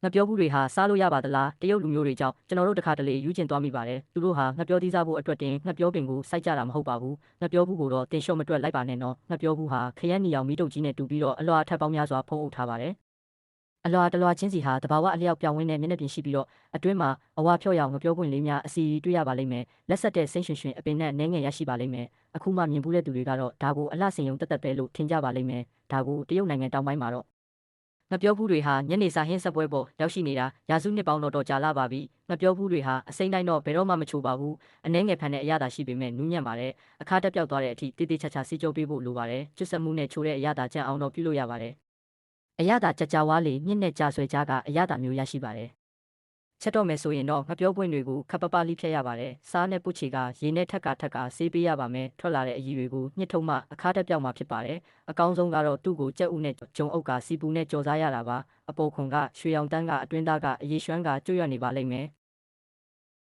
ငှက်ပြောဘူးတွေဟာစားလို့ရပါသလားတရုတ်လူမျိုးတွေကြောင့်ကျွန်တော်တို့တခါတလေယူကျင်သွားမိပါတယ်သူတို့ဟာငှက်ပြောသီးစားဖို့အတွက်တင်ငှက်ပြောပင်ကိုစိုက်ကြတာမဟုတ်ပါဘူးငှက်ပြောဘူးကိုတော့တင်လျှော့မတွက်လိုက်ပါနဲ့နော်ငှက်ပြောဘူးဟာခရက်နီအောင်မီးတုပ်ကြီးနဲ့တူပြီးတော့အလွှာအထက်ပေါင်းများစွာဖုံးအုပ်ထားပါတယ်အလွှာတလွှာချင်းစီဟာတဘာဝအလျောက်ပြောင်းဝင်းတဲ့မျက်နှာပြင်ရှိပြီးတော့အတွင်းမှာအဝါဖြော့ရောင်ငှက်ပြောပွင့်လေးများအစီတွေ့ရပါလိမ့်မယ်လက်ဆက်တဲ့စိမ့်ရွှင်ရွှင်အပင်နဲ့နှဲငယ်ရရှိပါလိမ့်မယ်အခုမှမြင်ဘူးတဲ့သူတွေကတော့ဒါကိုအလှဆင်ယုံတက်တက်ပဲလို့ထင်ကြပါလိမ့်မယ်ဒါကိုတရုတ်နိုင်ငံတောင်ပိုင်းမှာတော့ငှက်ပြောဘူးတွေဟာညနေစာဟင်းဆက်ပွဲပေါ်ရောက်ရှိနေတာရာစုနှစ်ပေါင်းတော့ကြာလာပါပြီငှက်ပြောဘူးတွေဟာအစိမ့်တိုင်းတော့ဘယ်တော့မှမချိုပါဘူးအနှဲငယ်ဖန်တဲ့အရသာရှိပေမဲ့နူးညံ့ပါတယ်အခါတက်ပြောက်သွားတဲ့အထိတေးသေးချာချာစီကြိုးပေးဖို့လိုပါတယ်ကျွတ်ဆက်မှုနဲ့ချိုးတဲ့အရသာကြံအောင်တော့ပြုလို့ရပါတယ်အရသာကြကြဝါလေမြင့်နဲ့ကြာဆွဲကြားကအရသာမျိုးရရှိပါတယ်ချက်တော့မယ်ဆိုရင်တော့ငှက်ပြောပွင့်တွေကိုခပ်ပပလိဖြတ်ရပါတယ်စားနဲ့ပုတ်ချေကရေနဲ့ထက်ကဆေးပေးရပါမယ်ထွက်လာတဲ့အရည်တွေကိုညှစ်ထုံမှအခါတက်ပြောက်မှာဖြစ်ပါတယ်အကောင်းဆုံးကတော့သူ့ကိုကြက်ဥနဲ့ဂျုံအုပ်ကစီပူနဲ့ကြော်စားရတာပါအပေါ်ခွန်ကရွှေရောင်တန်းကအတွင်းသားကအရေရွှမ်းကကျွတ်ရွံ့နေပါလိမ့်မယ်